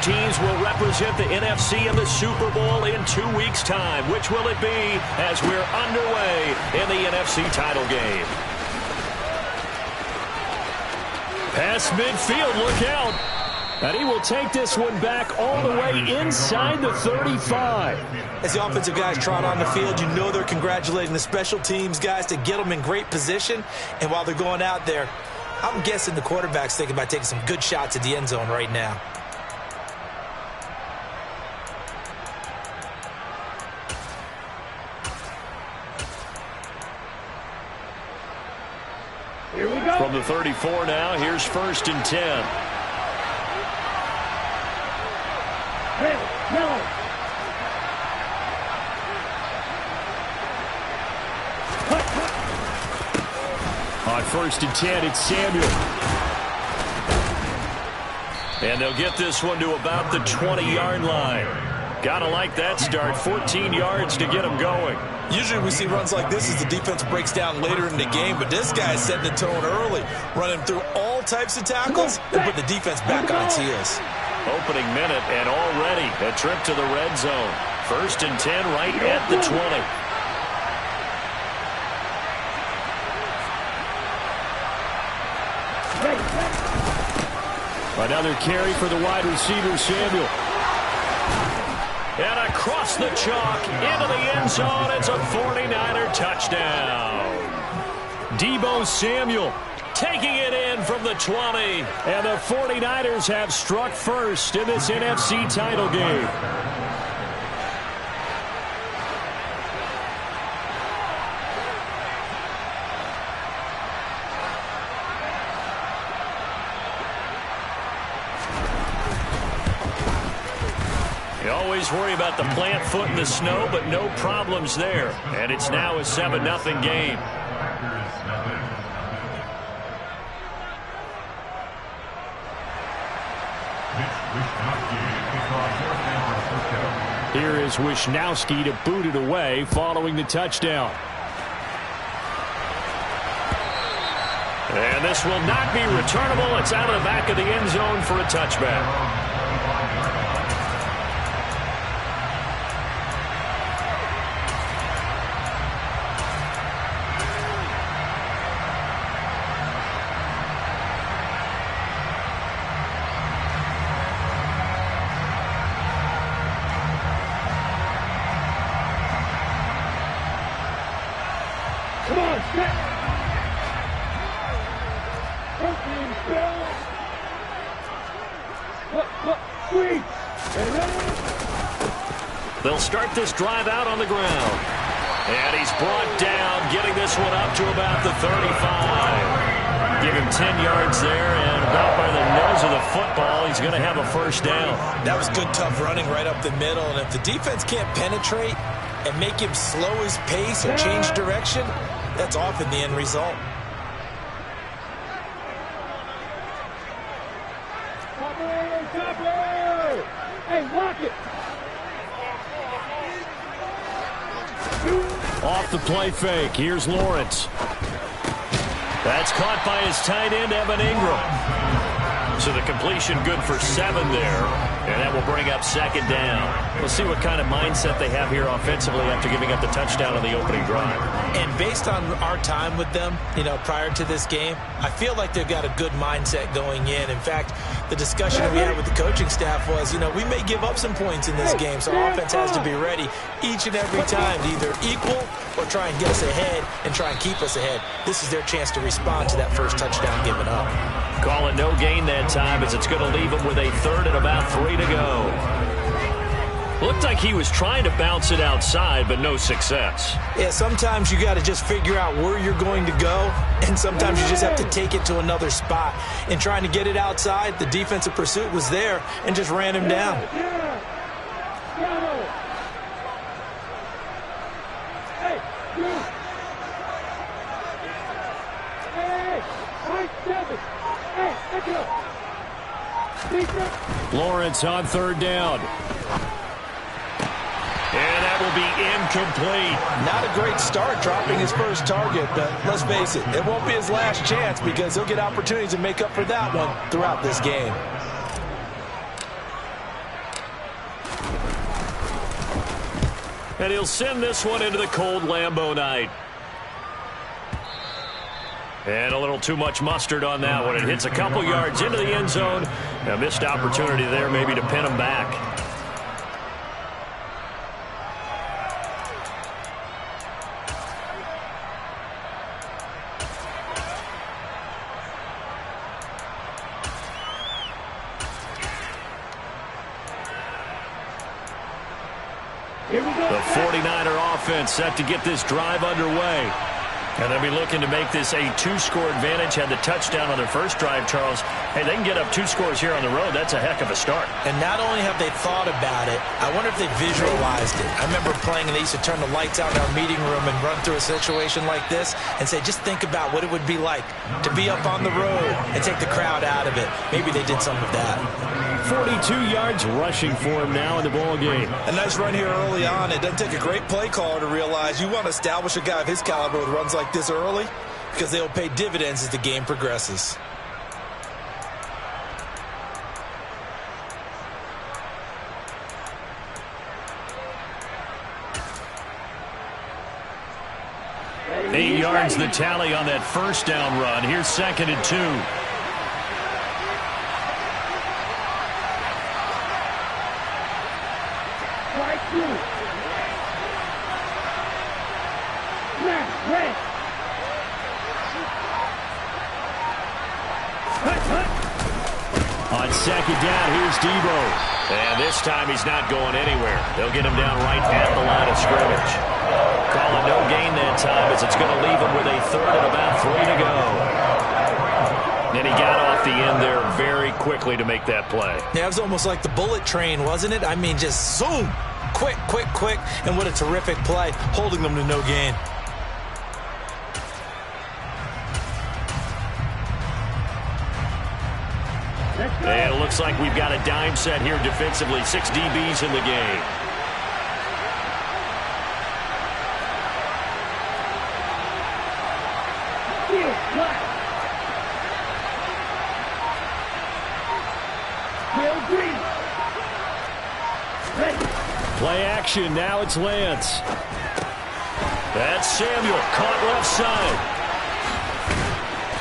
teams will represent the NFC in the Super Bowl in 2 weeks' time? Which will it be as we're underway in the NFC title game? Past midfield, look out. And he will take this one back all the way inside the 35. As the offensive guys trot on the field, you know they're congratulating the special teams guys to get them in great position. And while they're going out there, I'm guessing the quarterback's thinking about taking some good shots at the end zone right now. Here we go. From the 34 now, here's 1st and 10. No. On 1st and 10, it's Samuel. And they'll get this one to about the 20-yard line. Gotta like that start. 14 yards to get them going. Usually we see runs like this as the defense breaks down later in the game, but this guy is setting the tone early, running through all types of tackles and putting the defense back on its heels. Opening minute, and already a trip to the red zone. 1st and 10 right at the 20. Another carry for the wide receiver, Samuel. And across the chalk into the end zone. It's a 49er touchdown. Deebo Samuel taking it in from the 20. And the 49ers have struck first in this NFC title game. You always worry about the plant foot in the snow, but no problems there. And it's now a 7-0 game. Here is Wisnowski to boot it away following the touchdown. And this will not be returnable. It's out of the back of the end zone for a touchback. They'll start this drive out on the ground. And he's brought down, getting this one up to about the 35. Give him 10 yards there, and about by the nose of the football, he's going to have a first down. That was good, tough running right up the middle. And if the defense can't penetrate and make him slow his pace or change direction, that's often the end result. Hey, lock it. Off the play fake. Here's Lawrence. That's caught by his tight end, Evan Ingram. So the completion good for 7 there. And that will bring up 2nd down. We'll see what kind of mindset they have here offensively after giving up the touchdown on the opening drive. And based on our time with them, prior to this game, I feel like they've got a good mindset going in. In fact, the discussion that we had with the coaching staff was, we may give up some points in this game, so our offense has to be ready each and every time to either equal or try and get us ahead and try and keep us ahead. This is their chance to respond to that first touchdown given up. Call it no gain that time, as it's going to leave them with a 3rd and about 3 to go. Looked like he was trying to bounce it outside, but no success. Yeah, sometimes you got to just figure out where you're going to go, and sometimes you just have to take it to another spot. And trying to get it outside, the defensive pursuit was there and just ran him down. Lawrence on 3rd down. And that will be incomplete. Not a great start dropping his first target, but let's face it, it won't be his last chance because he'll get opportunities to make up for that one throughout this game. And he'll send this one into the cold Lambeau night. And a little too much mustard on that one. It hits a couple yards into the end zone. A missed opportunity there maybe to pin him back. The 49er offense set to get this drive underway. And they'll be looking to make this a two-score advantage. Had the touchdown on their first drive, Charles. Hey, they can get up 2 scores here on the road. That's a heck of a start. And not only have they thought about it, I wonder if they visualized it. I remember playing and they used to turn the lights out in our meeting room and run through a situation like this and say, just think about what it would be like to be up on the road and take the crowd out of it. Maybe they did some of that. 42 yards rushing for him now in the ball game. A nice run here early on. It doesn't take a great play caller to realize you want to establish a guy of his caliber with runs like this early because they'll pay dividends as the game progresses. Eight yards the tally on that first down run. Here's 2nd and 2. On 2nd down, here's Debo. And this time he's not going anywhere. They'll get him down right at the line of scrimmage. Call it no gain that time as it's going to leave him with a 3rd and about 3 to go. And he got off the end there very quickly to make that play. Yeah, it was almost like the bullet train, wasn't it? I mean, just zoom. Quick, quick, quick. And what a terrific play, holding them to no gain. And it looks like we've got a dime set here defensively. 6 DBs in the game. Play action. Now it's Lance. That's Samuel. Caught left side.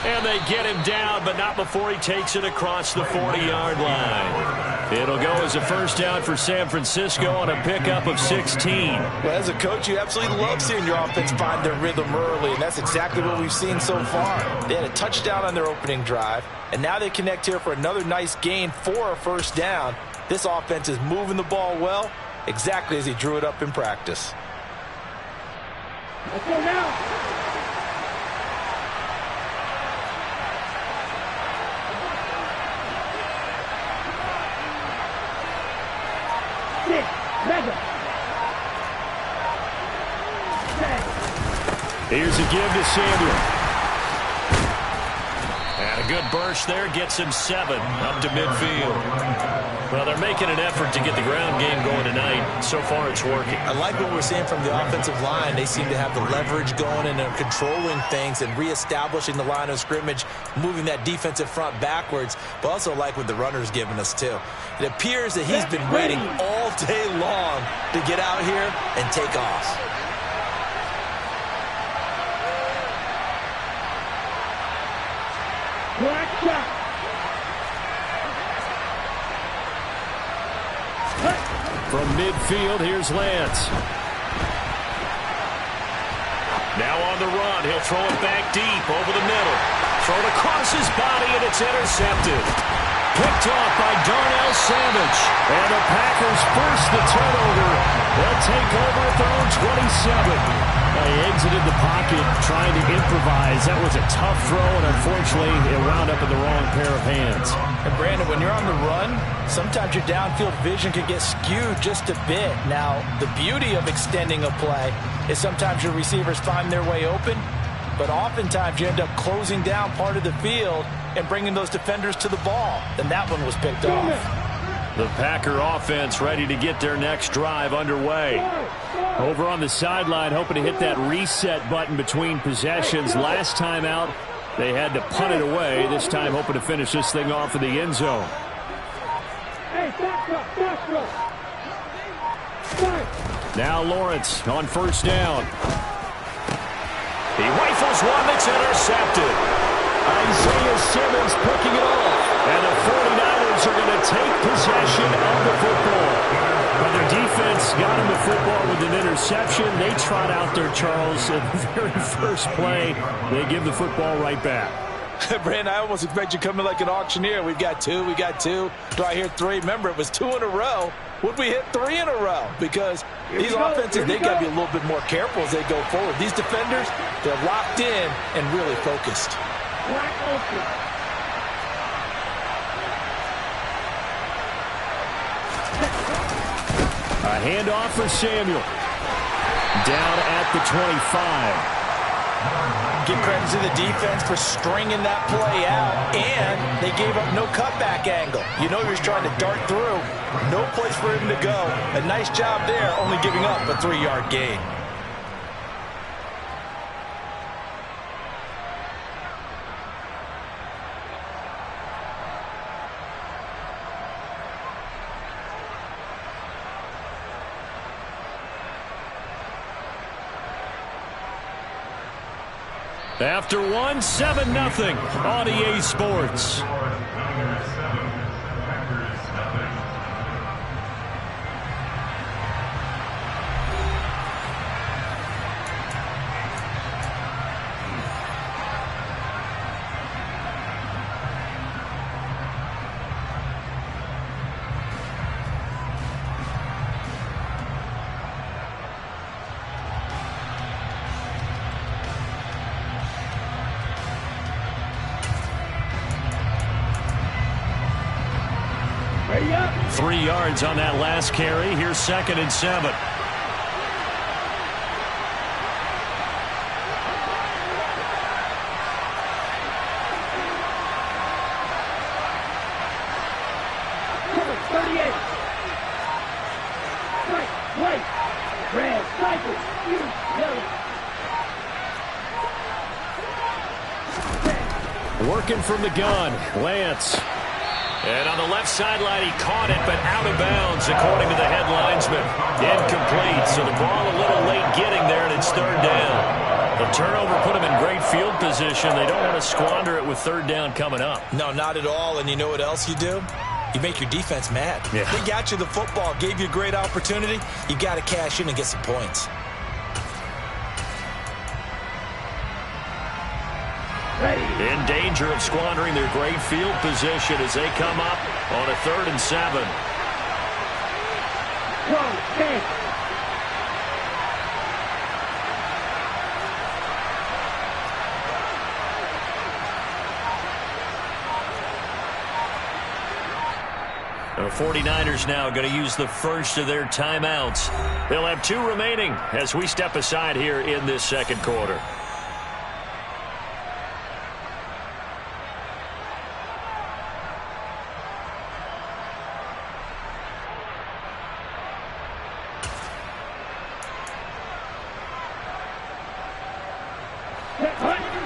And they get him down, but not before he takes it across the 40-yard line. It'll go as a first down for San Francisco on a pickup of 16. Well, as a coach, you absolutely love seeing your offense find their rhythm early, and that's exactly what we've seen so far. They had a touchdown on their opening drive, and now they connect here for another nice gain for a first down. This offense is moving the ball well, exactly as he drew it up in practice. Let's go now. Here's a give to Samuel. And a good burst there gets him 7 up to midfield. Well, they're making an effort to get the ground game going tonight. So far, it's working. I like what we're seeing from the offensive line. They seem to have the leverage going and they're controlling things and reestablishing the line of scrimmage, moving that defensive front backwards, but also like what the runner's giving us, too. It appears that he's been waiting all day long to get out here and take off. From midfield, here's Lance. Now on the run, he'll throw it back deep over the middle. Throw it across his body, and it's intercepted. Picked off by Darnell Savage. And the Packers force the turnover. They'll take over at their own 27. He exited the pocket trying to improvise. That was a tough throw, and unfortunately, it wound up in the wrong pair of hands. And Brandon, when you're on the run, sometimes your downfield vision can get skewed just a bit. Now, the beauty of extending a play is sometimes your receivers find their way open, but oftentimes you end up closing down part of the field and bringing those defenders to the ball. And that one was picked off. The Packer offense ready to get their next drive underway. Over on the sideline, hoping to hit that reset button between possessions. Last time out, they had to punt it away. This time, hoping to finish this thing off in the end zone. Hey, back up, back up. Now Lawrence on first down. He rifles one that's intercepted. Isaiah Simmons picking it off. And the 49ers are going to take possession of the football. But their defense got him the football with an interception. They trot out there, Charles, at the very first play. They give the football right back. Brandon, I almost expect you coming like an auctioneer. We've got two. Do I hear three? Remember, it was 2 in a row. Would we hit 3 in a row? Because these offenses, they got to be a little bit more careful as they go forward. These defenders, they're locked in and really focused. A handoff for Samuel. Down at the 25. Give credit to the defense for stringing that play out, and they gave up no cutback angle. You know he was trying to dart through. No place for him to go. A nice job there, only giving up a 3-yard gain. After 1, 7-0 on EA Sports. Ready up. 3 yards on that last carry. Here's 2nd and 7. Cover 38. Right, white, red, cycle, yellow. Working from the gun, Lance. And on the left sideline, he caught it, but out of bounds, according to the head linesman. Incomplete, so the ball a little late getting there, and it's 3rd down. The turnover put them in great field position. They don't want to squander it with 3rd down coming up. No, not at all, and you know what else you do? You make your defense mad. Yeah. They got you the football, gave you a great opportunity. You got to cash in and get some points. In danger of squandering their great field position as they come up on a 3rd and 7. The 49ers now going to use the first of their timeouts. They'll have 2 remaining as we step aside here in this 2nd quarter.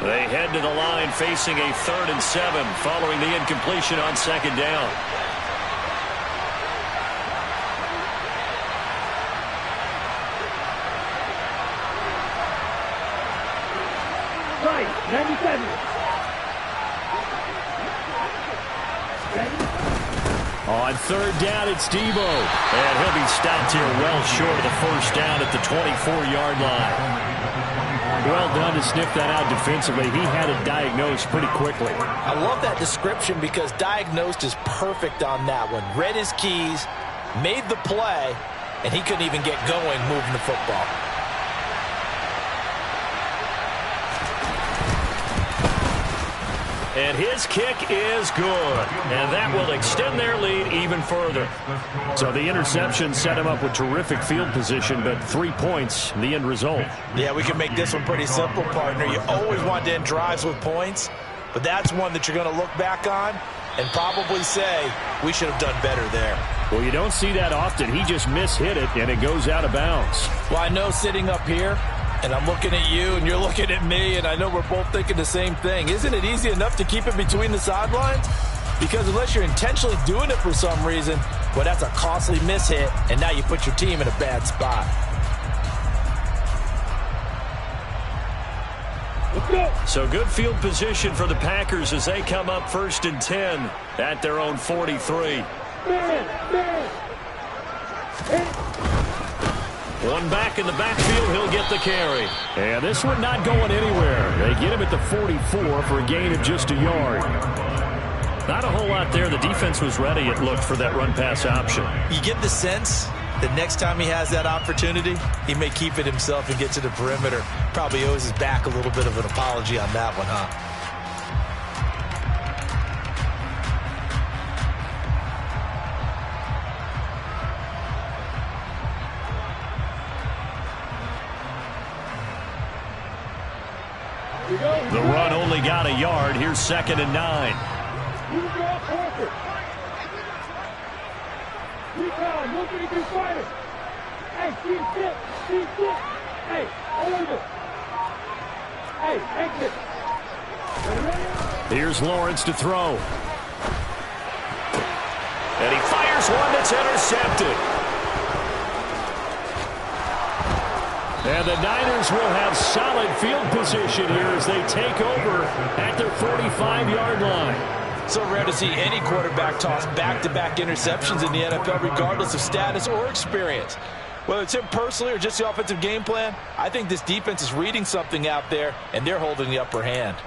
They head to the line facing a 3rd and 7 following the incompletion on 2nd down. Right, 97. On 3rd down, it's Debo. And he'll be stopped here well short of the 1st down at the 24-yard line. Well done to sniff that out defensively. He had it diagnosed pretty quickly. I love that description because diagnosed is perfect on that one. Read his keys, made the play, and he couldn't even get going moving the football. And his kick is good. And that will extend their lead even further. So the interception set him up with terrific field position, but 3 points, the end result. Yeah, we can make this one pretty simple, partner. You always want to end drives with points, but that's one that you're going to look back on and probably say, we should have done better there. Well, you don't see that often. He just mishit it, and it goes out of bounds. Well, I know sitting up here, and I'm looking at you, and you're looking at me, and I know we're both thinking the same thing. Isn't it easy enough to keep it between the sidelines? Because unless you're intentionally doing it for some reason, well, that's a costly mishit, and now you put your team in a bad spot. So good field position for the Packers as they come up 1st and 10 at their own 43. One back in the backfield, he'll get the carry. And this one not going anywhere. They get him at the 44 for a gain of just a yard. Not a whole lot there. The defense was ready, it looked, for that run-pass option. You get the sense that next time he has that opportunity, he may keep it himself and get to the perimeter. Probably owes his back a little bit of an apology on that one, huh? The run only got a yard. Here's 2nd and 9. Here's Lawrence to throw. And he fires one that's intercepted. And the Niners will have solid field position here as they take over at their 45-yard line. So rare to see any quarterback toss back-to-back interceptions in the NFL, regardless of status or experience. Whether it's him personally or just the offensive game plan, I think this defense is reading something out there, and they're holding the upper hand.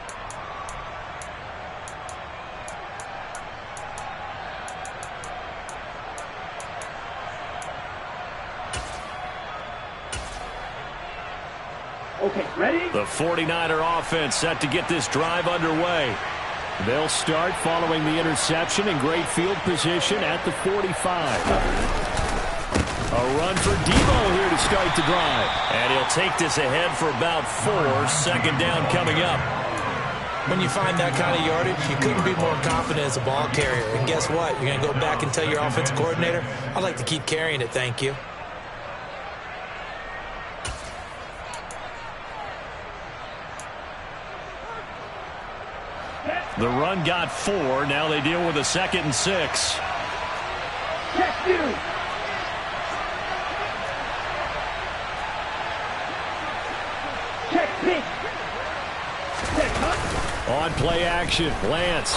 Okay, ready? The 49er offense set to get this drive underway. They'll start following the interception in great field position at the 45. A run for Debo here to start the drive. And he'll take this ahead for about 4. 2nd down coming up. When you find that kind of yardage, you couldn't be more confident as a ball carrier. And guess what? You're going to go back and tell your offensive coordinator, I'd like to keep carrying it, thank you. The run got 4. Now they deal with a 2nd and 6. Check you. Check pitch. Check hunt. On play action, Lance.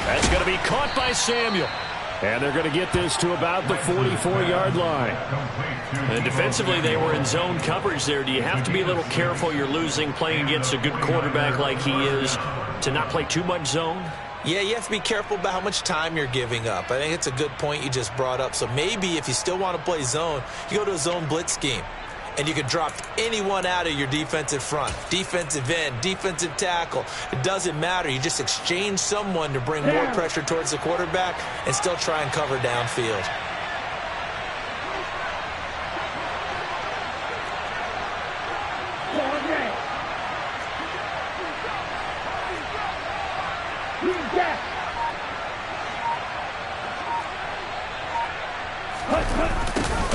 That's going to be caught by Samuel. And they're going to get this to about the 44-yard line. And defensively, they were in zone coverage there. Do you have to be a little careful you're losing playing against a good quarterback like he is to not play too much zone? Yeah, you have to be careful about how much time you're giving up. I think it's a good point you just brought up. So maybe if you still want to play zone, you go to a zone blitz scheme. And you can drop anyone out of your defensive front, defensive end, defensive tackle. It doesn't matter. You just exchange someone to bring more pressure towards the quarterback and still try and cover downfield.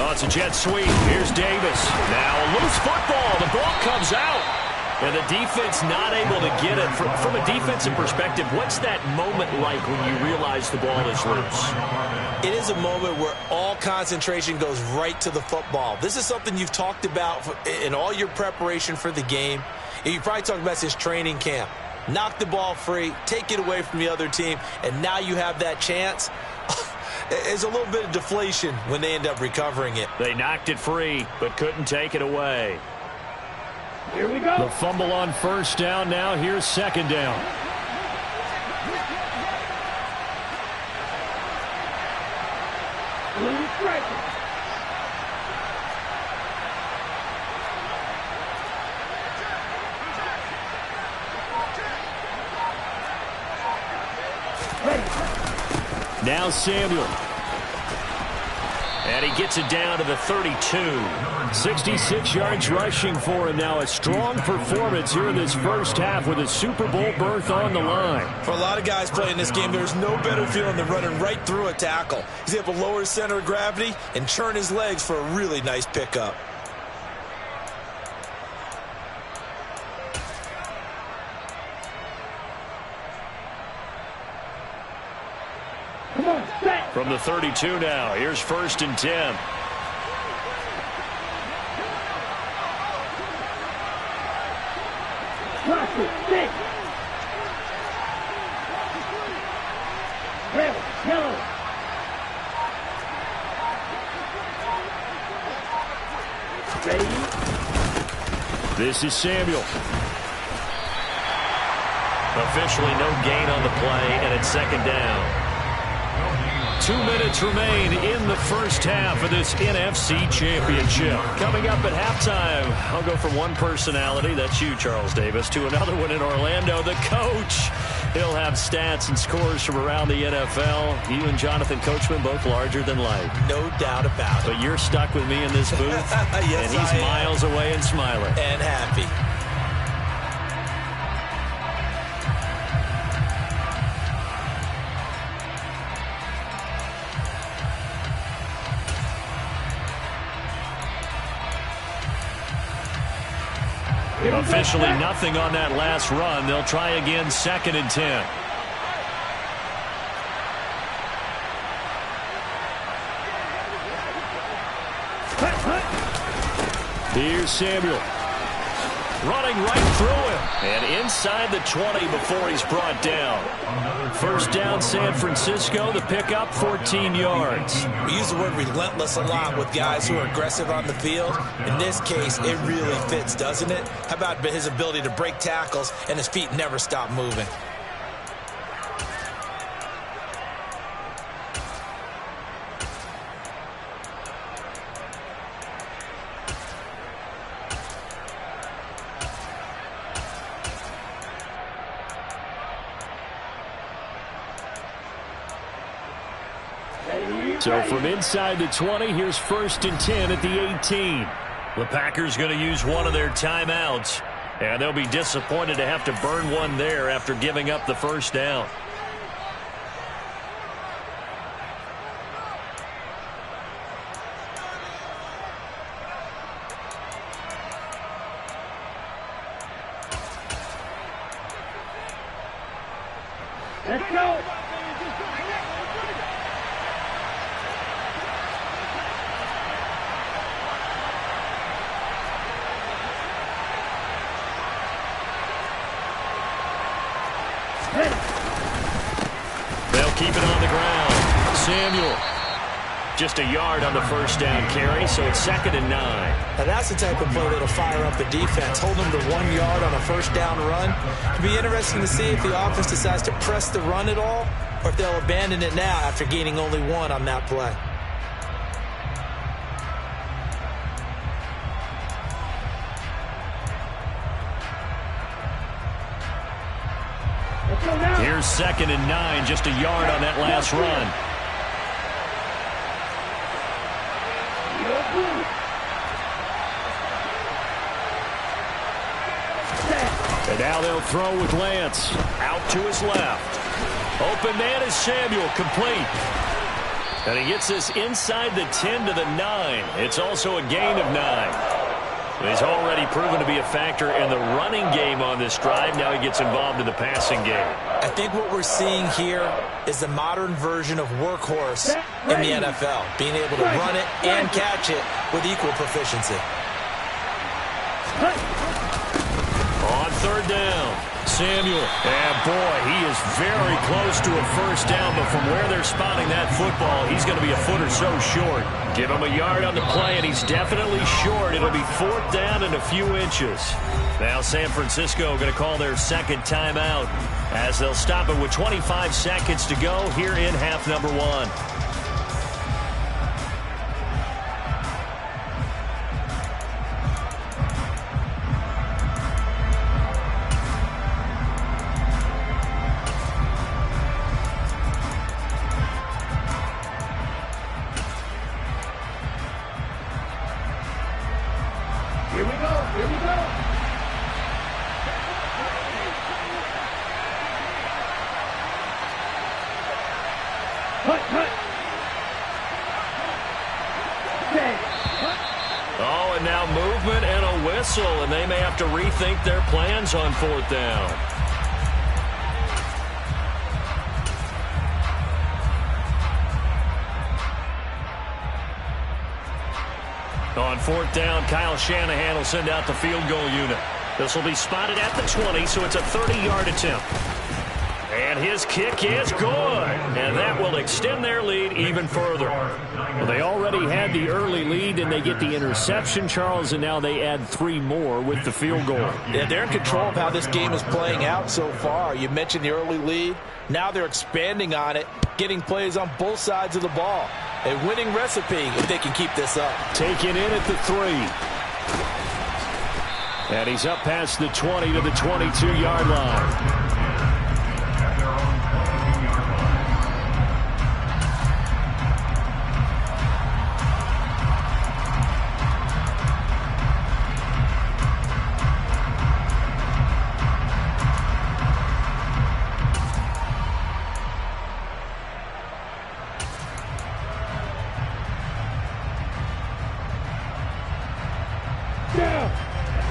Oh, it's a jet sweep. Here's Davis. Now a loose football. The ball comes out. And the defense not able to get it. From a defensive perspective, what's that moment like when you realize the ball is loose? It is a moment where all concentration goes right to the football. This is something you've talked about in all your preparation for the game. And you probably talked about this training camp. Knock the ball free, take it away from the other team, and now you have that chance. There's a little bit of deflation when they end up recovering it. They knocked it free, but couldn't take it away. Here we go. The fumble on 1st down. Now here's 2nd down. Blue striker. Now Samuel. And he gets it down to the 32. 66 yards rushing for him now. A strong performance here in this first half with a Super Bowl berth on the line. For a lot of guys playing this game, there's no better feeling than running right through a tackle. He's able to lower his center of gravity and churn his legs for a really nice pickup. From the 32 now, here's 1st and 10. Crossing. 6. Red. Yellow. Ready? This is Samuel. Officially no gain on the play, and it's second down. 2 minutes remain in the first half of this NFC Championship. Coming up at halftime, I'll go from one personality, that's you, Charles Davis, to another one in Orlando, the coach. He'll have stats and scores from around the NFL. You and Jonathan Coachman, both larger than life. No doubt about it. But you're stuck with me in this booth, yes, and he's miles away and smiling. And happy. Officially nothing on that last run. They'll try again, 2nd and 10. Here's Samuel. Running right through him. And inside the 20 before he's brought down. First down, San Francisco. The pickup, 14 yards. We use the word relentless a lot with guys who are aggressive on the field. In this case, it really fits, doesn't it? How about his ability to break tackles and his feet never stop moving? So from inside the 20, here's 1st and 10 at the 18. The Packers going to use one of their timeouts, and they'll be disappointed to have to burn one there after giving up the first down. Let's go. They'll keep it on the ground. Samuel. Just a yard on the first down carry, so it's 2nd and 9. Now that's the type of play that'll fire up the defense. Hold them to 1 yard on a first down run. It'll be interesting to see if the offense decides to press the run at all, or if they'll abandon it now after gaining only 1 on that play. Here's 2nd and 9, just a yard on that last run. And now they'll throw with Lance. Out to his left. Open man is Samuel, complete. And he gets this inside the 10 to the 9. It's also a gain of 9. He's already proven to be a factor in the running game on this drive. Now he gets involved in the passing game. I think what we're seeing here is the modern version of workhorse in the NFL, being able to run it and catch it with equal proficiency. On 3rd down, Samuel. And boy, he is very close to a first down, but from where they're spotting that football, he's going to be a foot or so short. Give him a yard on the play, and he's definitely short. It'll be 4th down and a few inches. Now San Francisco going to call their 2nd timeout as they'll stop it with 25 seconds to go here in half number 1. Here we go. Here we go. Hut, hut. Set. Oh, and now movement and a whistle, and they may have to rethink their plans on 4th down. On 4th down, Kyle Shanahan will send out the field goal unit. This will be spotted at the 20, so it's a 30-yard attempt. And his kick is good. And that will extend their lead even further. Well, they already had the early lead, and they get the interception, Charles, and now they add 3 more with the field goal. Yeah, they're in control of how this game is playing out so far. You mentioned the early lead. Now they're expanding on it, getting plays on both sides of the ball. A winning recipe if they can keep this up. Taken in at the 3. And he's up past the 20 to the 22-yard line.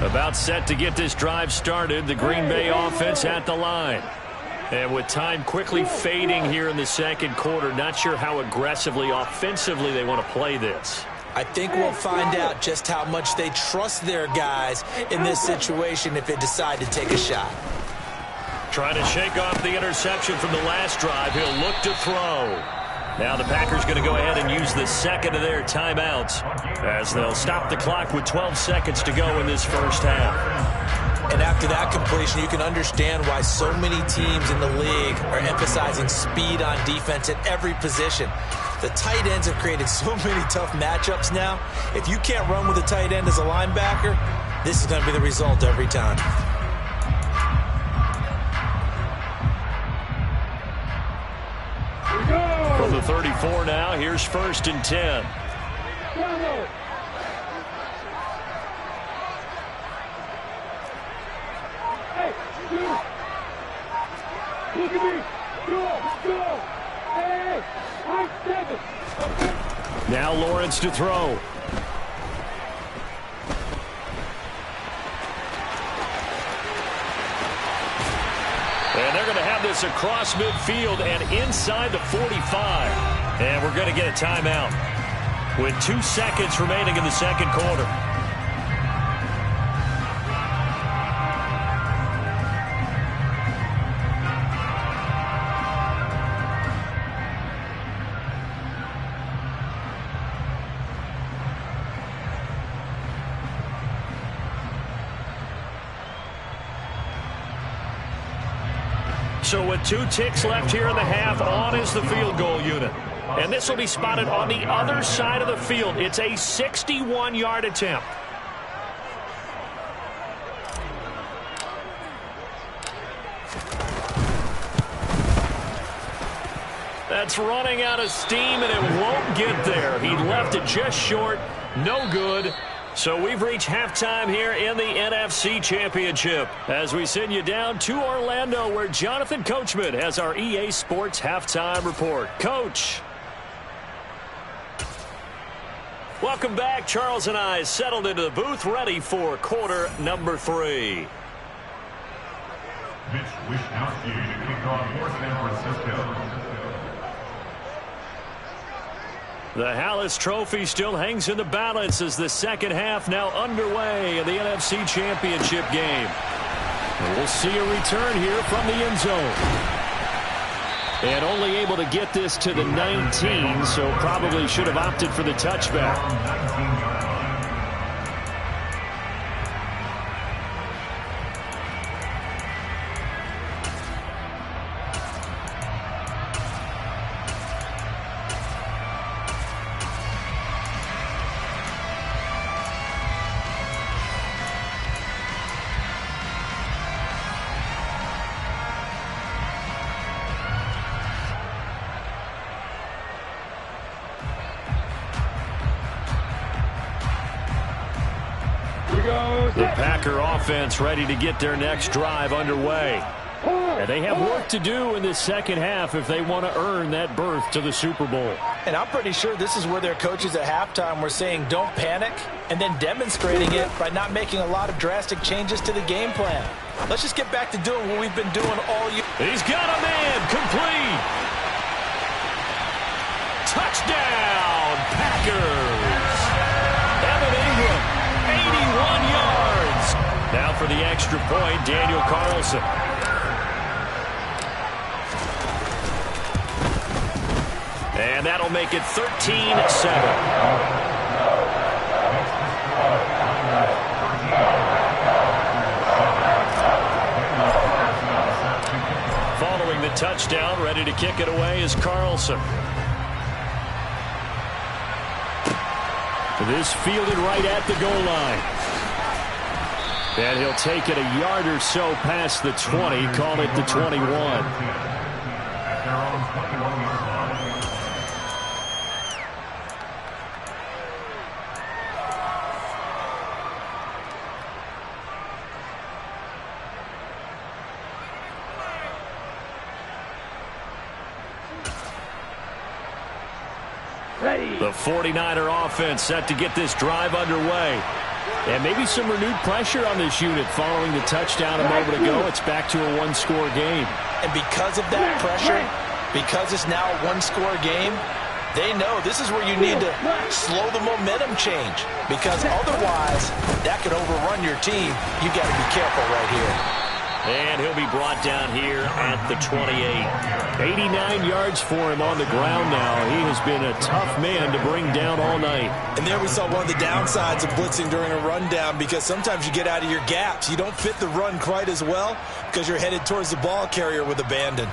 About set to get this drive started. The Green Bay offense at the line. And with time quickly fading here in the second quarter, not sure how aggressively, offensively they want to play this. I think we'll find out just how much they trust their guys in this situation if they decide to take a shot. Trying to shake off the interception from the last drive. He'll look to throw. Now the Packers going to go ahead and use the second of their timeouts as they'll stop the clock with 12 seconds to go in this first half. And after that completion, you can understand why so many teams in the league are emphasizing speed on defense at every position. The tight ends have created so many tough matchups now. If you can't run with a tight end as a linebacker, this is going to be the result every time. From the 34 now, here's 1st and 10. Hey, look at me. Go. Hey, I'm 7. Now Lawrence to throw. And they're going to have this across midfield and inside the 45. And we're going to get a timeout with 2 seconds remaining in the second quarter. So with 2 ticks left here in the half, on is the field goal unit. And this will be spotted on the other side of the field. It's a 61-yard attempt. That's running out of steam, and it won't get there. He left it just short. No good. So we've reached halftime here in the NFC Championship as we send you down to Orlando where Jonathan Coachman has our EA Sports Halftime Report. Coach. Welcome back. Charles and I settled into the booth ready for quarter number 3. Mitch Wishnowsky to kick off for San Francisco. The Hallis Trophy still hangs in the balance as the second half now underway in the NFC Championship game. And we'll see a return here from the end zone. And only able to get this to the 19, so probably should have opted for the touchback. The Packer offense ready to get their next drive underway. And they have work to do in this second half if they want to earn that berth to the Super Bowl. And I'm pretty sure this is where their coaches at halftime were saying don't panic and then demonstrating it by not making a lot of drastic changes to the game plan. Let's just get back to doing what we've been doing all year. He's got a man complete. Touchdown, Packers. Evan Ingram, 81 yards. Now for the extra extra point, Daniel Carlson. And that'll make it 13-7. Following the touchdown, ready to kick it away is Carlson. This fielded right at the goal line. And he'll take it a yard or so past the 20, call it the 21. The 49er offense set to get this drive underway. And maybe some renewed pressure on this unit following the touchdown a moment ago. It's back to a one-score game. And because of that pressure, because it's now a one-score game, they know this is where you need to slow the momentum change. Because otherwise, that could overrun your team. You got to be careful right here. And he'll be brought down here at the 28. 89 yards for him on the ground now. He has been a tough man to bring down all night. And there we saw one of the downsides of blitzing during a rundown, because sometimes you get out of your gaps. You don't fit the run quite as well because you're headed towards the ball carrier with abandon.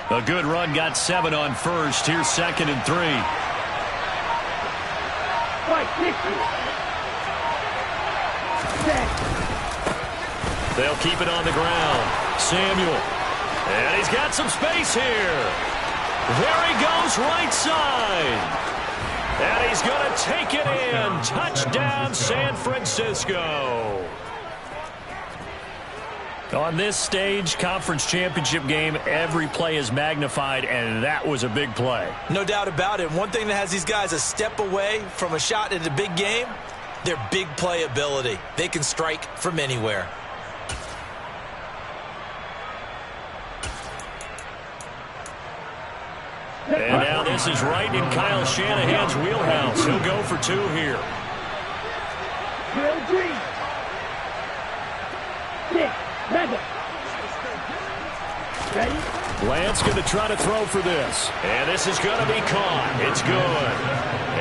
A good run, got 7 on first. Here's 2nd and 3. They'll keep it on the ground. Samuel. And he's got some space here. There he goes, right side. And he's going to take it in. Touchdown, San Francisco. On this stage, conference championship game, every play is magnified, and that was a big play. No doubt about it. One thing that has these guys a step away from a shot at a big game, their big play ability. They can strike from anywhere. And now this is right in Kyle Shanahan's wheelhouse. He'll go for 2 here. Lance going to try to throw for this. And this is going to be caught. It's good.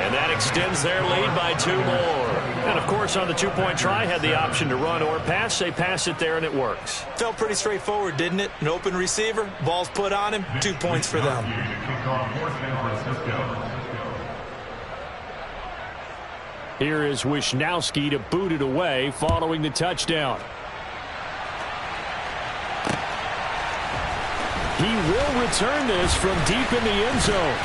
And that extends their lead by 2 more. And, of course, on the 2-point try, had the option to run or pass. They pass it there, and it works. Felt pretty straightforward, didn't it? An open receiver, ball's put on him, 2 points for them. Here is Wisnowski to boot it away following the touchdown. He will return this from deep in the end zone.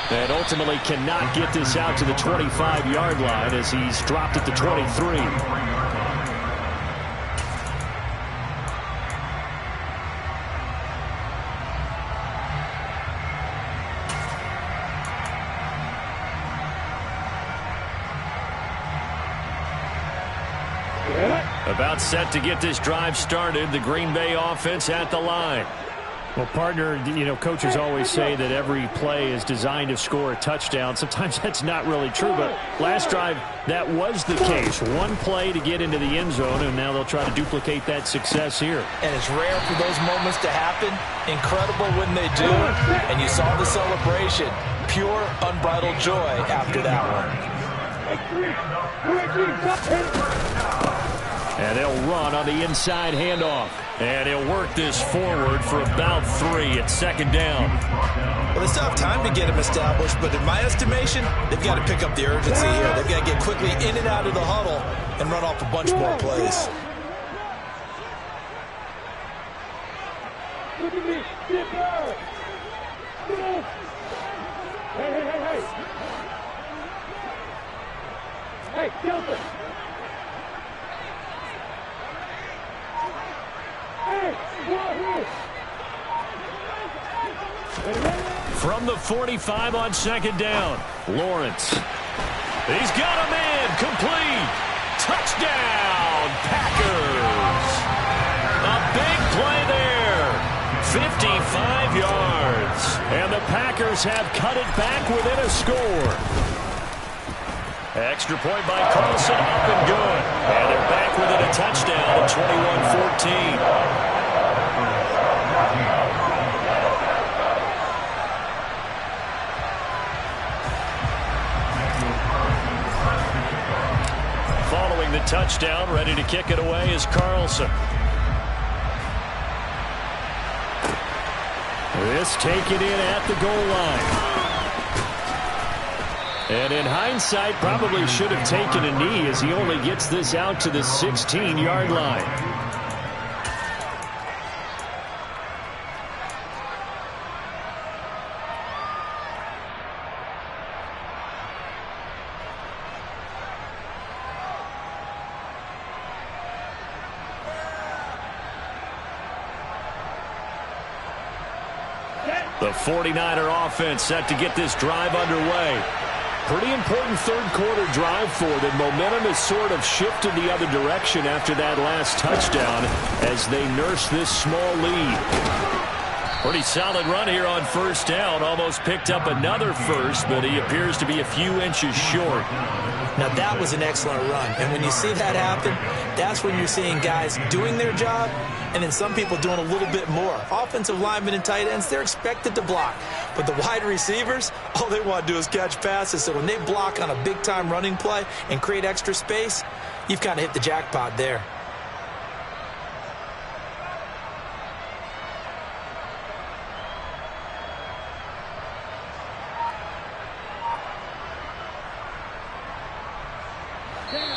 And ultimately cannot get this out to the 25-yard line as he's dropped at the 23. About set to get this drive started, the Green Bay offense at the line. Well, partner, you know, coaches always say that every play is designed to score a touchdown. Sometimes that's not really true, but last drive, that was the case. One play to get into the end zone, and now they'll try to duplicate that success here. And it's rare for those moments to happen. Incredible when they do. And you saw the celebration. Pure, unbridled joy after that one. And they'll run on the inside handoff. And he'll work this forward for about 3 at 2nd down. Well, they still have time to get him established, but in my estimation, they've got to pick up the urgency here. They've got to get quickly in and out of the huddle and run off a bunch more plays. Look at me. Get down. Hey. Hey, Kelton. From the 45 on 2nd down, Lawrence. He's got a man complete. Touchdown, Packers! A big play there. 55 yards. And the Packers have cut it back within a score. Extra point by Carlson, up and good. And they're back within a touchdown at 21-14. Following the touchdown, ready to kick it away is Carlson. This taken in at the goal line. And in hindsight, probably should have taken a knee as he only gets this out to the 16-yard line. The 49er offense set to get this drive underway. Pretty important third-quarter drive for them. Momentum has sort of shifted the other direction after that last touchdown as they nurse this small lead. Pretty solid run here on first down. Almost picked up another first, but he appears to be a few inches short. Now, that was an excellent run. And when you see that happen, that's when you're seeing guys doing their job and then some people doing a little bit more. Offensive linemen and tight ends, they're expected to block. But the wide receivers, all they want to do is catch passes. So when they block on a big-time running play and create extra space, you've kind of hit the jackpot there.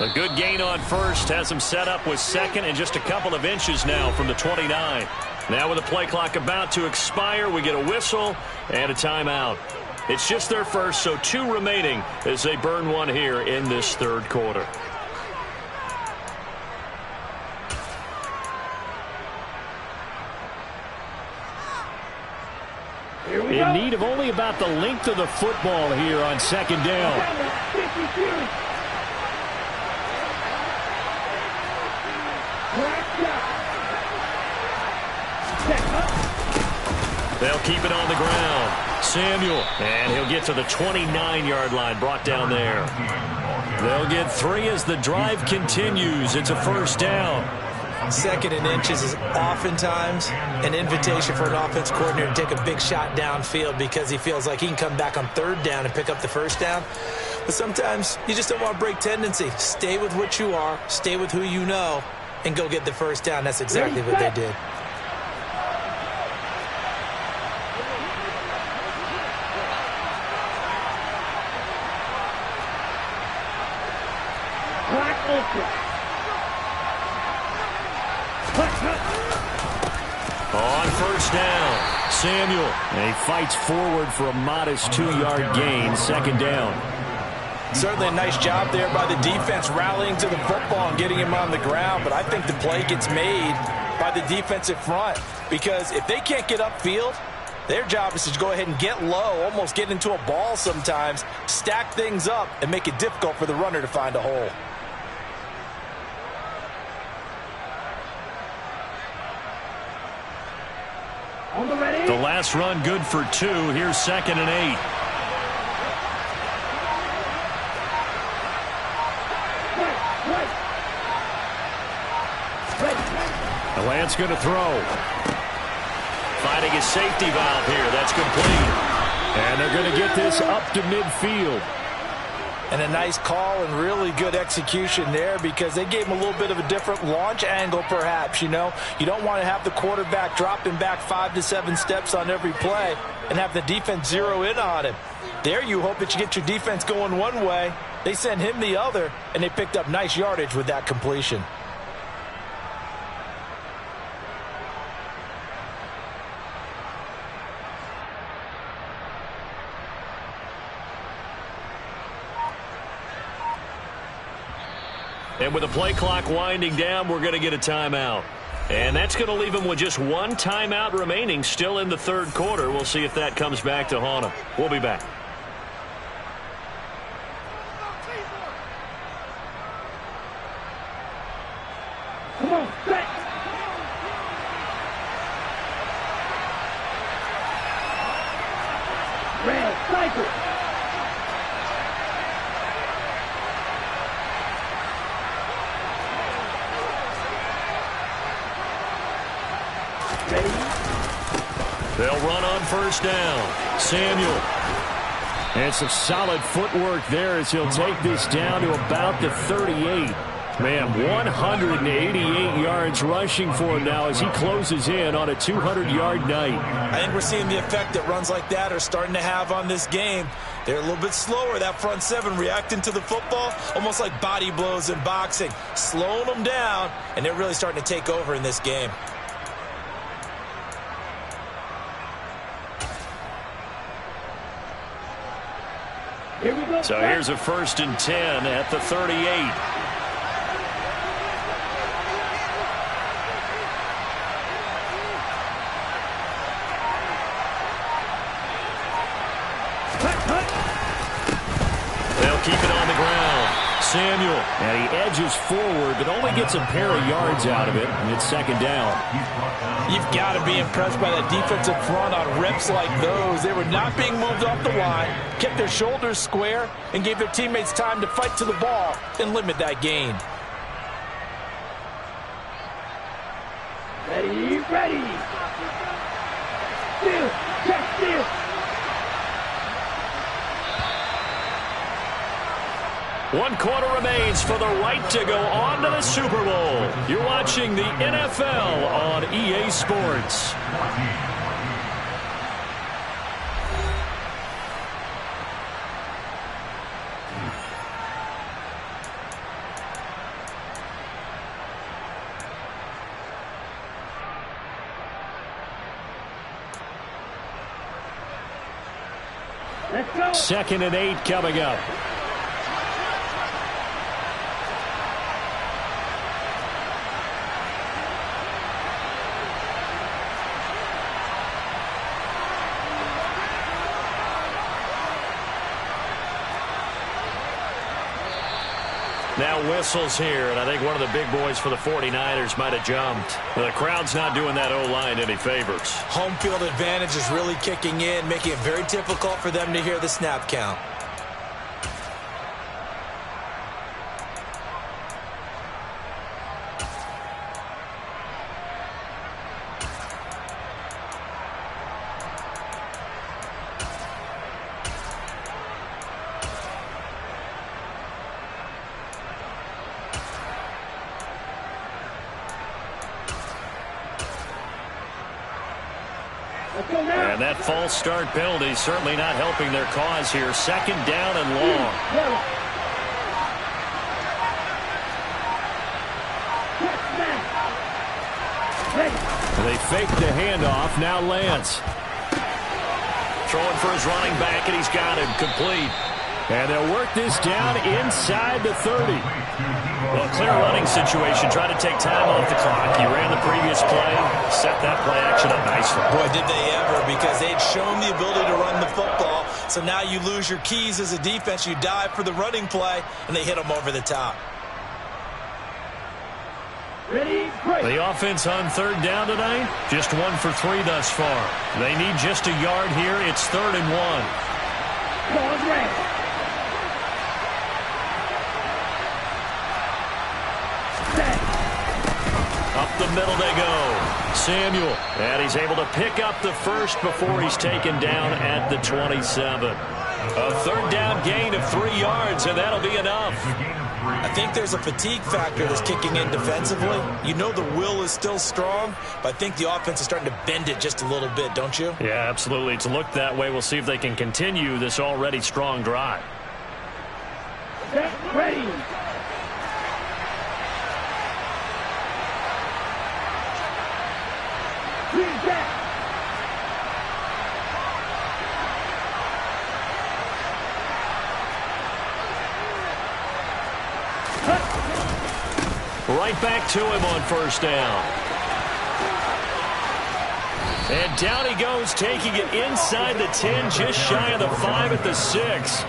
A good gain on first has him set up with second and just a couple of inches now from the 29. Now with the play clock about to expire, we get a whistle and a timeout. It's just their first, so 2 remaining as they burn one here in this third quarter. In need of only about the length of the football here on second down. They'll keep it on the ground. Samuel, and he'll get to the 29-yard line, brought down there. They'll get 3 as the drive continues. It's a first down. Second and inches is oftentimes an invitation for an offense coordinator to take a big shot downfield because he feels like he can come back on third down and pick up the first down. But sometimes you just don't want to break tendency. Stay with what you are, stay with who you know, and go get the first down. That's exactly what they did. On first down, Samuel. And he fights forward for a modest 2-yard gain, second down. Certainly a nice job there by the defense rallying to the football and getting him on the ground, but I think the play gets made by the defensive front because if they can't get upfield, their job is to go ahead and get low, almost get into a ball sometimes, stack things up, and make it difficult for the runner to find a hole. The last run good for 2. Here's second and 8. The Lance going to throw. Finding his safety valve here. That's complete. And they're going to get this up to midfield. And a nice call and really good execution there because they gave him a little bit of a different launch angle perhaps, you know. You don't want to have the quarterback dropping back 5 to 7 steps on every play and have the defense zero in on him. There you hope that you get your defense going one way. They sent him the other, and they picked up nice yardage with that completion. And with the play clock winding down, we're going to get a timeout. And that's going to leave them with just 1 timeout remaining still in the third quarter. We'll see if that comes back to haunt them. We'll be back. Come on, set. Red, cycle. Ready? They'll run on first down. Samuel. And some solid footwork there as he'll take this down to about the 38. Man, 188 yards rushing for him now as he closes in on a 200-yard night. I think we're seeing the effect that runs like that are starting to have on this game. They're a little bit slower, that front seven, reacting to the football, almost like body blows in boxing, slowing them down, and they're really starting to take over in this game. Here we go. So here's a 1st and 10 at the 38. They'll keep it on the ground. Samuel, and he edges forward, but only gets a pair of yards out of it, and it's 2nd down. You've got to be impressed by that defensive front on reps like those. They were not being moved off the line, kept their shoulders square, and gave their teammates time to fight to the ball and limit that gain. Ready, ready. Steal, check, steal. One quarter remains for the right to go on to the Super Bowl. You're watching the NFL on EA Sports. Let's go. 2nd and 8 coming up. Now whistles here, and I think one of the big boys for the 49ers might have jumped. The crowd's not doing that O-line any favors. Home field advantage is really kicking in, making it very difficult for them to hear the snap count. Let's go now. And that false start penalty certainly not helping their cause here. 2nd down and long. They fake the handoff. Now Lance. Throwing for his running back, and he's got him complete. And they'll work this down inside the 30. Well, clear running situation, trying to take time off the clock. He ran the previous play, set that play action up nicely. Boy, did they ever, because they'd shown the ability to run the football. So now you lose your keys as a defense. You dive for the running play, and they hit them over the top. Ready, break. The offense on 3rd down tonight, just 1 for 3 thus far. They need just a yard here. It's 3rd and 1. Ball is red. Up the middle they go. Samuel, and he's able to pick up the first before he's taken down at the 27. A 3rd down gain of 3 yards, and that'll be enough. I think there's a fatigue factor that's kicking in defensively. You know the will is still strong, but I think the offense is starting to bend it just a little bit, don't you? Yeah, absolutely. It's looked that way. We'll see if they can continue this already strong drive. Set, ready. Green back. Right back to him on 1st down. And down he goes, taking it inside the 10, just shy of the 5 at the 6.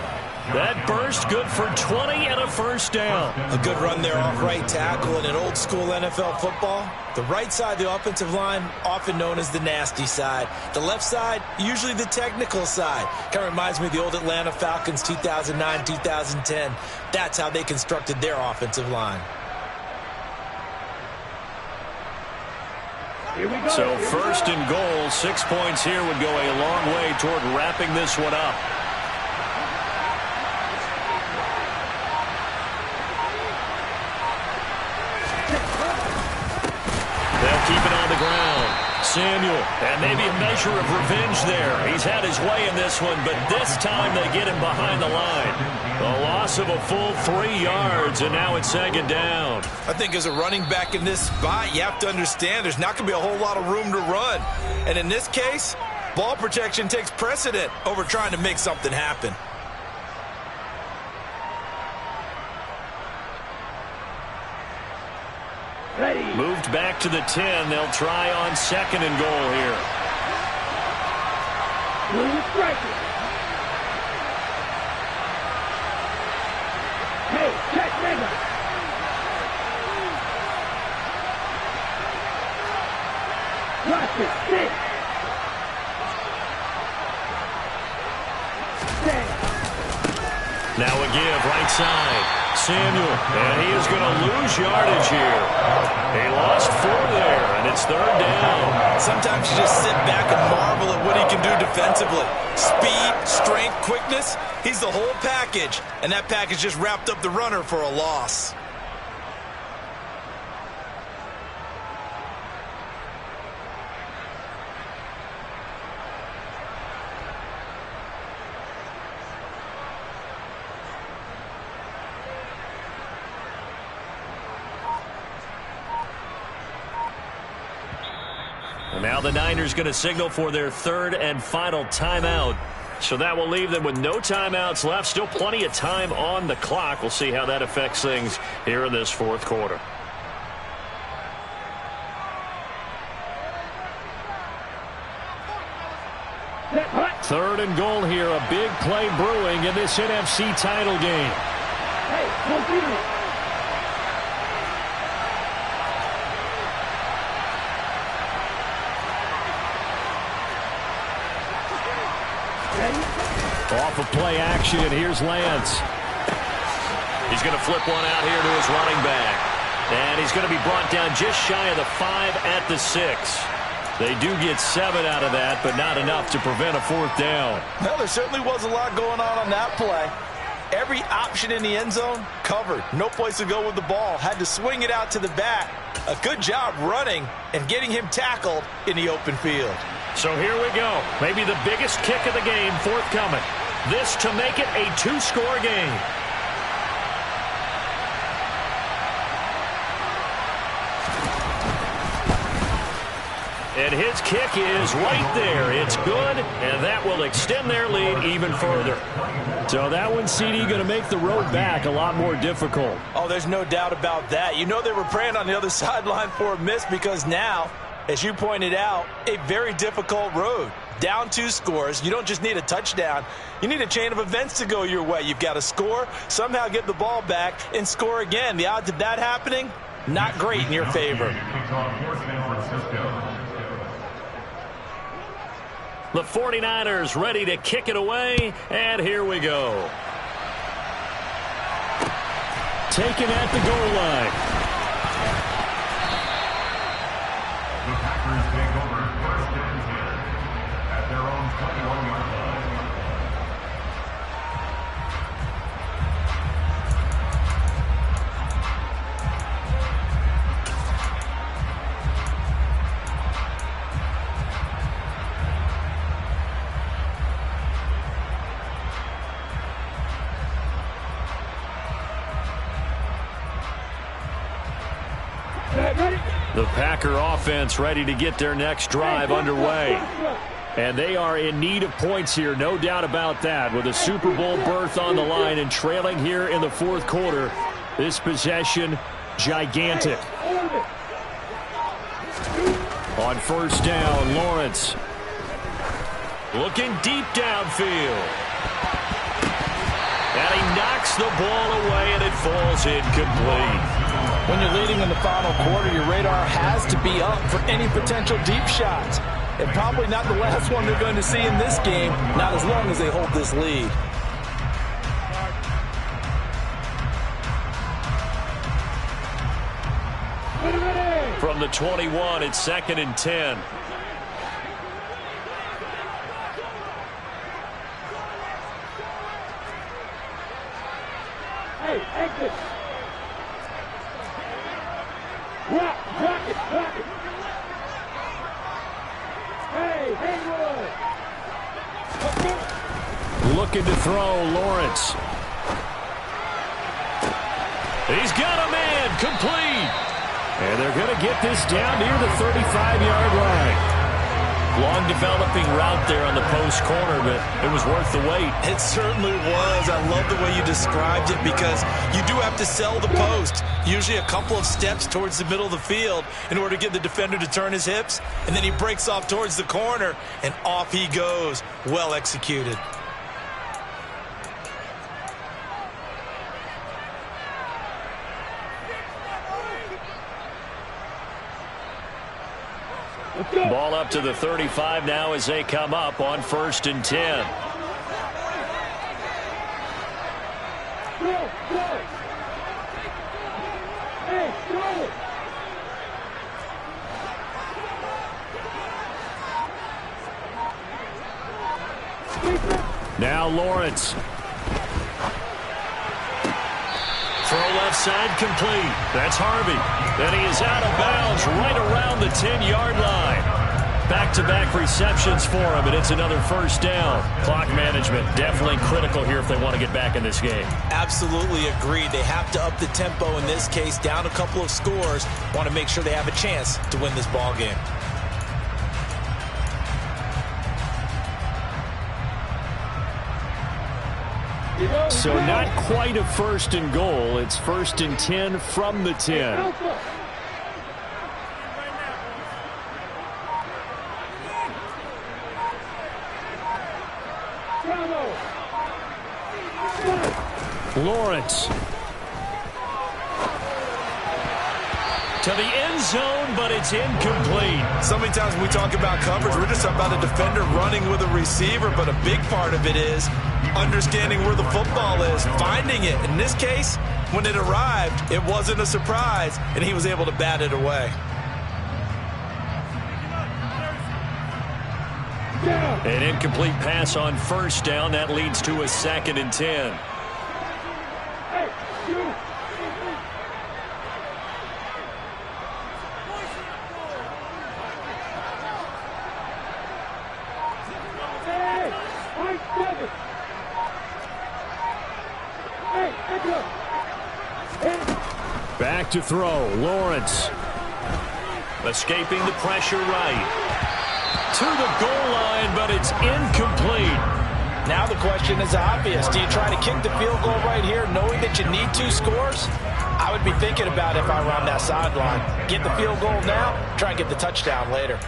That burst good for 20 and a first down. A good run there off right tackle in an old school NFL football. The right side of the offensive line, often known as the nasty side. The left side, usually the technical side. Kind of reminds me of the old Atlanta Falcons 2009, 2010. That's how they constructed their offensive line. So first and goal, 6 points here would go a long way toward wrapping this one up. They'll keep it on the ground. Samuel, and maybe a measure of revenge there. He's had his way in this one, but this time they get him behind the line. A loss of a full 3 yards, and now it's second down. I think as a running back in this spot, you have to understand there's not going to be a whole lot of room to run. And in this case, ball protection takes precedent over trying to make something happen. Ready. Moved back to the 10. They'll try on second and goal here. Blue striker. Hey, check nigga. Watch it. Sit. Stay. Now a give, right side. Samuel, and he is going to lose yardage here. He lost 4 there, and it's third down. Sometimes you just sit back and marvel at what he can do defensively. Speed, strength, quickness, he's the whole package. And that package just wrapped up the runner for a loss. Now the Niners going to signal for their third and final timeout. So that will leave them with no timeouts left. Still plenty of time on the clock. We'll see how that affects things here in this fourth quarter. Third and goal here. A big play brewing in this NFC title game. Hey, don't beat it. Off of play action, here's Lance. He's going to flip one out here to his running back. And he's going to be brought down just shy of the 5 at the 6. They do get 7 out of that, but not enough to prevent a fourth down. Well, there certainly was a lot going on that play. Every option in the end zone covered. No place to go with the ball. Had to swing it out to the back. A good job running and getting him tackled in the open field. So here we go. Maybe the biggest kick of the game forthcoming. This to make it a 2-score game. And his kick is right there. It's good, and that will extend their lead even further. So that one, CD, going to make the road back a lot more difficult. Oh, there's no doubt about that. You know they were praying on the other sideline for a miss because now, as you pointed out, a very difficult road. Down 2 scores. You don't just need a touchdown. You need a chain of events to go your way. You've got to score, somehow get the ball back, and score again. The odds of that happening, not great in your favor. The 49ers ready to kick it away, and here we go. Taken at the goal line. The Packers take over first and 10 at their own 21-yard line. The Packer offense ready to get their next drive underway. And they are in need of points here, no doubt about that. With a Super Bowl berth on the line and trailing here in the fourth quarter, this possession, gigantic. On first down, Lawrence. Looking deep downfield. knocks the ball away, and it falls incomplete. When you're leading in the final quarter, your radar has to be up for any potential deep shots. And probably not the last one they're going to see in this game, not as long as they hold this lead. From the 21, it's 2nd and 10. Hey, exit. Rock it. Hey, Haywood. Looking to throw, Lawrence. He's got a man, complete. And they're going to get this down near the 35-yard line. Long developing route there on the post corner, but it was worth the wait. It certainly was. I love the way you described it because you do have to sell the post. Usually a couple of steps towards the middle of the field in order to get the defender to turn his hips. And then he breaks off towards the corner, and off he goes. Well executed. Ball up to the 35 now as they come up on 1st and 10. Go. Hey, throw it. Now Lawrence. Throw left side complete. That's Harvey. Then he is out of bounds right around the 10-yard line. Back-to-back receptions for him, and it's another 1st down. Clock management definitely critical here if they want to get back in this game. Absolutely agreed. They have to up the tempo in this case, down a couple of scores. Want to make sure they have a chance to win this ball game. So not quite a 1st and goal. It's 1st and 10 from the 10. Lawrence. To the end zone, but it's incomplete. So many times when we talk about coverage, we're just about a defender running with a receiver, but a big part of it is understanding where the football is, finding it. In this case, when it arrived, it wasn't a surprise, and he was able to bat it away. An incomplete pass on 1st down. That leads to a 2nd and 10. Back to throw, Lawrence. Escaping the pressure right. To the goal line, but it's incomplete. Now the question is obvious. Do you try to kick the field goal right here knowing that you need 2 scores? I would be thinking about it if I were on that sideline. Get the field goal now, try and get the touchdown later.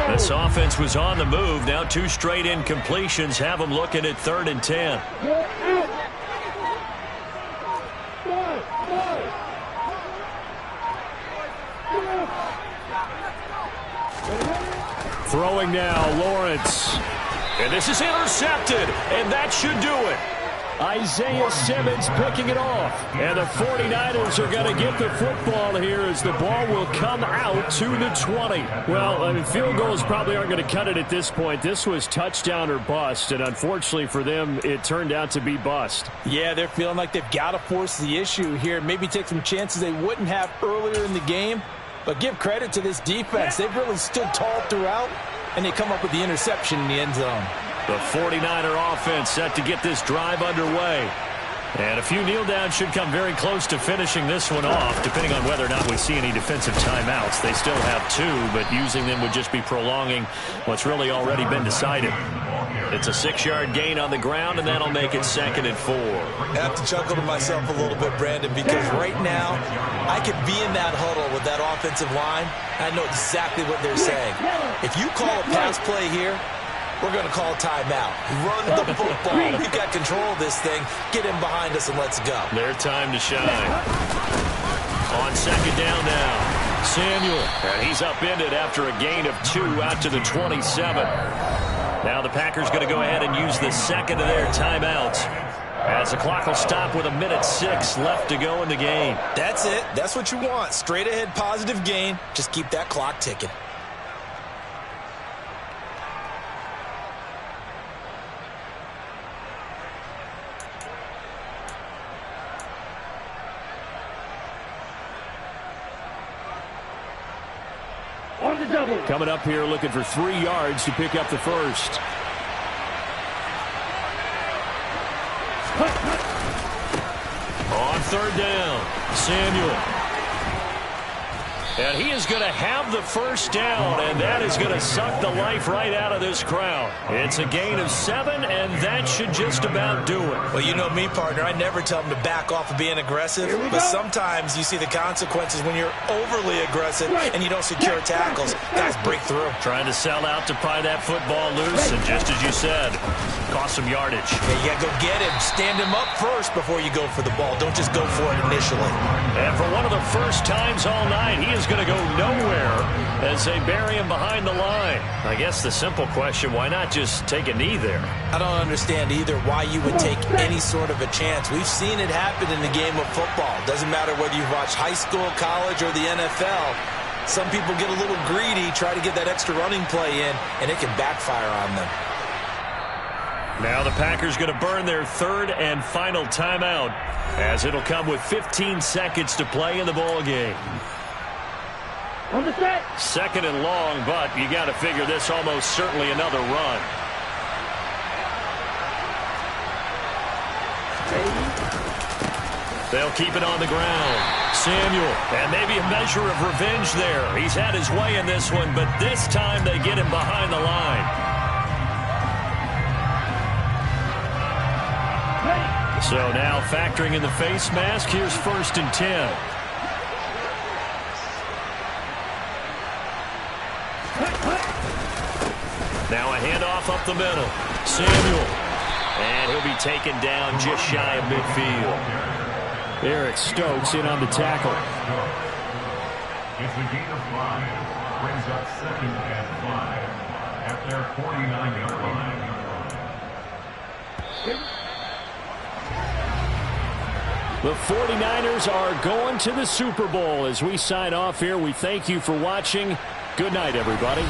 This offense was on the move. Now 2 straight incompletions have them looking at 3rd and 10. Throwing now, Lawrence. And this is intercepted, and that should do it. Isaiah Simmons picking it off. And the 49ers are going to get the football here as the ball will come out to the 20. Well, I mean, field goals probably aren't going to cut it at this point. This was touchdown or bust, and unfortunately for them, it turned out to be bust. Yeah, they're feeling like they've got to force the issue here. Maybe take some chances they wouldn't have earlier in the game. But give credit to this defense. They've really stood tall throughout, and they come up with the interception in the end zone. The 49er offense set to get this drive underway. And a few kneel downs should come very close to finishing this one off, depending on whether or not we see any defensive timeouts. They still have 2, but using them would just be prolonging what's really already been decided. It's a 6-yard gain on the ground, and that'll make it 2nd and 4. I have to chuckle to myself a little bit, Brandon, because right now I could be in that huddle with that offensive line. I know exactly what they're saying. If you call a pass play here, we're going to call timeout. Run the football. We've got control of this thing. Get him behind us and let's go. Their time to shine. On 2nd down now, Samuel. And he's upended after a gain of 2 out to the 27. Now the Packers going to go ahead and use the 2nd of their timeouts, as the clock will stop with 1:06 left to go in the game. That's it. That's what you want. Straight ahead positive gain. Just keep that clock ticking. On the double. Coming up here looking for 3 yards to pick up the first. On 3rd down, Samuel. And he is going to have the first down, and that is going to suck the life right out of this crowd. It's a gain of 7, and that should just about do it. Well, you know me, partner. I never tell them to back off of being aggressive, but sometimes you see the consequences when you're overly aggressive and you don't secure tackles. Guys break through. Trying to sell out to pry that football loose, and just as you said, cost some yardage. Yeah, you got to go get him. Stand him up first before you go for the ball. Don't just go for it initially. And for one of the first times all night, he is going to go nowhere as they bury him behind the line. I guess the simple question, why not just take a knee there? I don't understand either why you would take any sort of a chance. We've seen it happen in the game of football. Doesn't matter whether you've watched high school, college, or the NFL. Some people get a little greedy, try to get that extra running play in, and it can backfire on them. Now the Packers going to burn their 3rd and final timeout, as it'll come with 15 seconds to play in the ball game. On the set. 2nd and long, but you got to figure this almost certainly another run. They'll keep it on the ground. Samuel, and maybe a measure of revenge there. He's had his way in this one, but this time they get him behind the line. So now factoring in the face mask, here's 1st and 10. Now a handoff up the middle. Samuel. And he'll be taken down just shy of midfield. Eric Stokes in on the tackle. It's a gain of 5. Brings up 2nd and 5 at their 49-yard line. The 49ers are going to the Super Bowl. As we sign off here, we thank you for watching. Good night, everybody.